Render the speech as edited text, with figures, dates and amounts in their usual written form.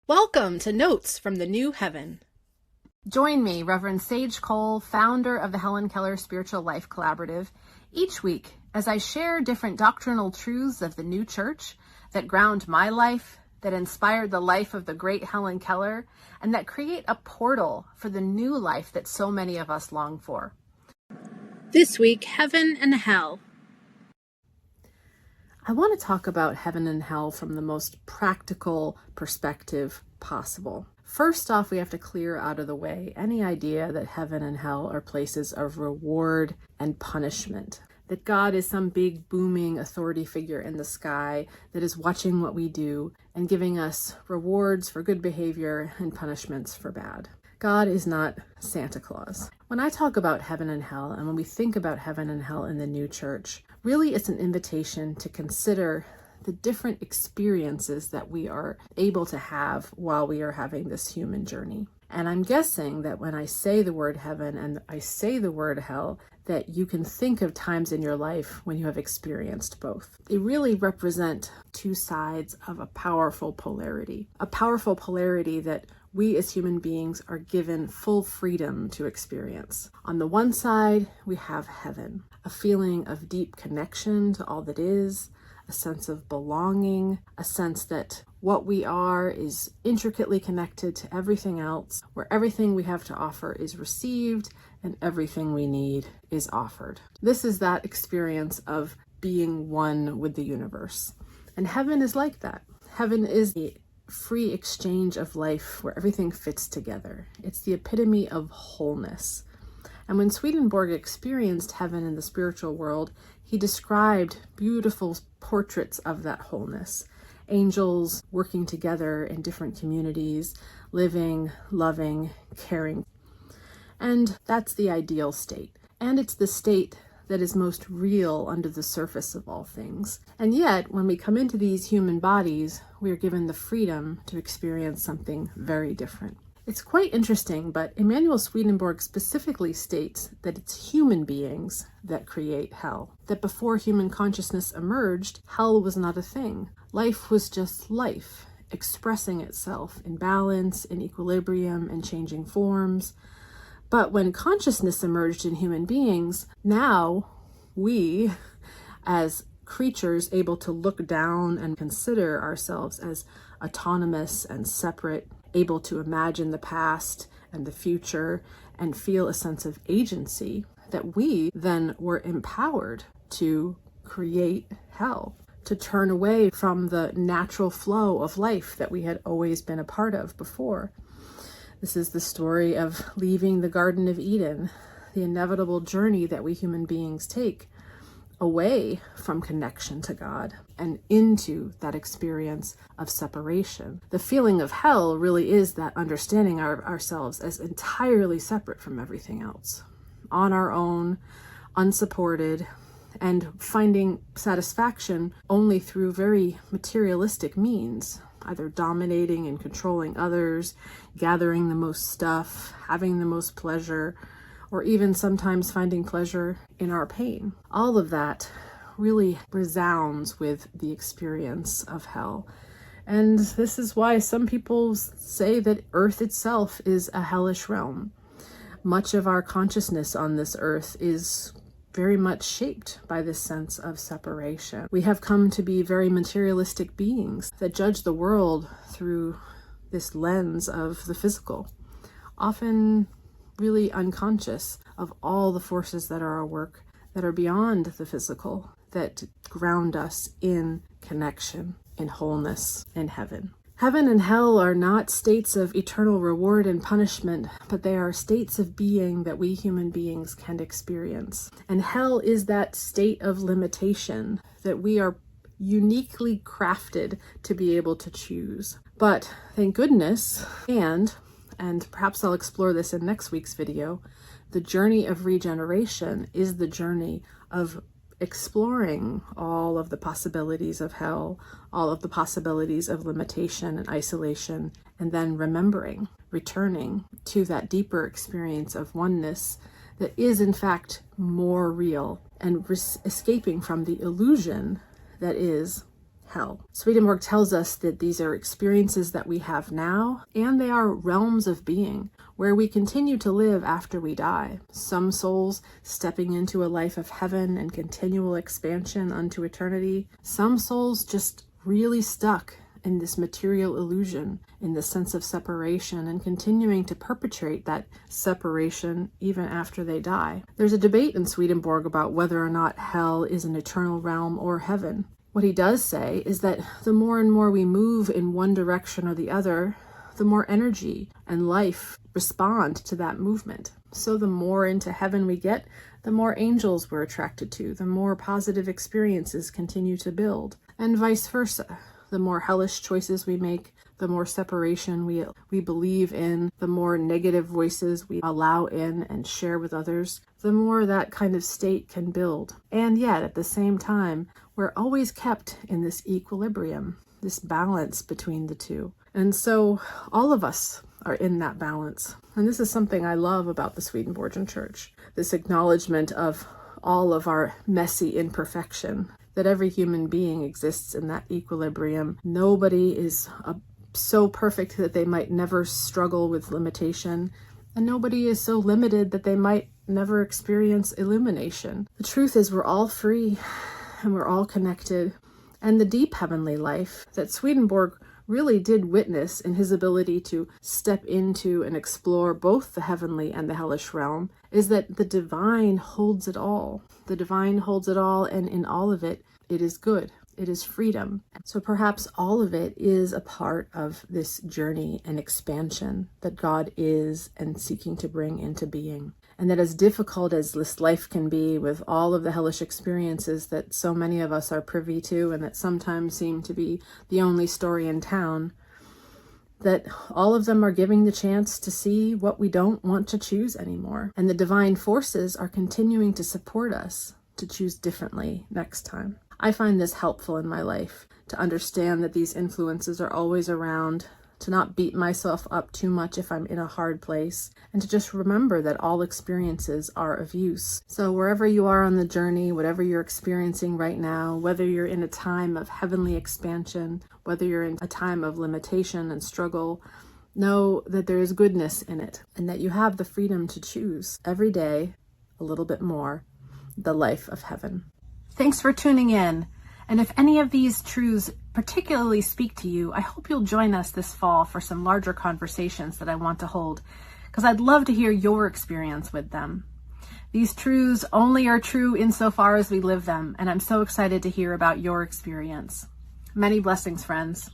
Welcome to Notes from the New Heaven. Join me, Reverend Sage Cole, founder of the Helen Keller Spiritual Life Collaborative, each week as I share different doctrinal truths of the new church that ground my life, that inspired the life of the great Helen Keller, and that create a portal for the new life that so many of us long for. This week, Heaven and Hell. I want to talk about heaven and hell from the most practical perspective possible. First off, we have to clear out of the way any idea that heaven and hell are places of reward and punishment, that God is some big booming authority figure in the sky that is watching what we do and giving us rewards for good behavior and punishments for bad. God is not Santa Claus. When I talk about heaven and hell, and when we think about heaven and hell in the new church, really it's an invitation to consider the different experiences that we are able to have while we are having this human journey. And I'm guessing that when I say the word heaven and I say the word hell, that you can think of times in your life when you have experienced both. They really represent two sides of a powerful polarity that we as human beings are given full freedom to experience. On the one side, we have heaven, a feeling of deep connection to all that is, a sense of belonging, a sense that what we are is intricately connected to everything else, where everything we have to offer is received and everything we need is offered. This is that experience of being one with the universe. And heaven is like that. Heaven is the free exchange of life where everything fits together. It's the epitome of wholeness. And when Swedenborg experienced heaven in the spiritual world, he described beautiful portraits of that wholeness. Angels working together in different communities, living, loving, caring. And that's the ideal state. And it's the state that is most real under the surface of all things. And yet, when we come into these human bodies, we are given the freedom to experience something very different. It's quite interesting, but Emanuel Swedenborg specifically states that it's human beings that create hell. That before human consciousness emerged, hell was not a thing. Life was just life, expressing itself in balance, in equilibrium, and changing forms. But when consciousness emerged in human beings, now we, as creatures able to look down and consider ourselves as autonomous and separate, able to imagine the past and the future and feel a sense of agency, that we then were empowered to create hell, to turn away from the natural flow of life that we had always been a part of before. This is the story of leaving the Garden of Eden, the inevitable journey that we human beings take away from connection to God and into that experience of separation. The feeling of hell really is that understanding ourselves as entirely separate from everything else, on our own, unsupported, and finding satisfaction only through very materialistic means, either dominating and controlling others, gathering the most stuff, having the most pleasure, or even sometimes finding pleasure in our pain. All of that really resounds with the experience of hell. And this is why some people say that Earth itself is a hellish realm. Much of our consciousness on this earth is very much shaped by this sense of separation. We have come to be very materialistic beings that judge the world through this lens of the physical, often really unconscious of all the forces that are at work that are beyond the physical, that ground us in connection, in wholeness, in heaven. Heaven and hell are not states of eternal reward and punishment, but they are states of being that we human beings can experience. And hell is that state of limitation that we are uniquely crafted to be able to choose. But thank goodness, and perhaps I'll explore this in next week's video, the journey of regeneration is the journey of exploring all of the possibilities of hell, all of the possibilities of limitation and isolation, and then remembering, returning to that deeper experience of oneness that is in fact more real, and escaping from the illusion that is hell. Swedenborg tells us that these are experiences that we have now, and they are realms of being where we continue to live after we die. Some souls stepping into a life of heaven and continual expansion unto eternity. Some souls just really stuck in this material illusion, in the sense of separation, and continuing to perpetrate that separation even after they die. There's a debate in Swedenborg about whether or not hell is an eternal realm or heaven. What he does say is that the more and more we move in one direction or the other, the more energy and life respond to that movement. So the more into heaven we get, the more angels we're attracted to, the more positive experiences continue to build, and vice versa. The more hellish choices we make, the more separation we believe in, the more negative voices we allow in and share with others, the more that kind of state can build. And yet, at the same time, we're always kept in this equilibrium, this balance between the two. And so all of us are in that balance. And this is something I love about the Swedenborgian Church, this acknowledgement of all of our messy imperfection, that every human being exists in that equilibrium. Nobody is so perfect that they might never struggle with limitation, and nobody is so limited that they might never experience illumination. The truth is we're all free and we're all connected, and the deep heavenly life that Swedenborg really did witness in his ability to step into and explore both the heavenly and the hellish realm is that the divine holds it all. The divine holds it all, and in all of it, it is good. It is freedom. So perhaps all of it is a part of this journey and expansion that God is and seeking to bring into being. And that as difficult as this life can be with all of the hellish experiences that so many of us are privy to and that sometimes seem to be the only story in town, that all of them are giving the chance to see what we don't want to choose anymore. And the divine forces are continuing to support us to choose differently next time. I find this helpful in my life, to understand that these influences are always around, to not beat myself up too much if I'm in a hard place, and to just remember that all experiences are of use. So wherever you are on the journey, whatever you're experiencing right now, whether you're in a time of heavenly expansion, whether you're in a time of limitation and struggle, know that there is goodness in it, and that you have the freedom to choose every day a little bit more the life of heaven. Thanks for tuning in. And if any of these truths particularly speak to you, I hope you'll join us this fall for some larger conversations that I want to hold, because I'd love to hear your experience with them. These truths only are true insofar as we live them, and I'm so excited to hear about your experience. Many blessings, friends.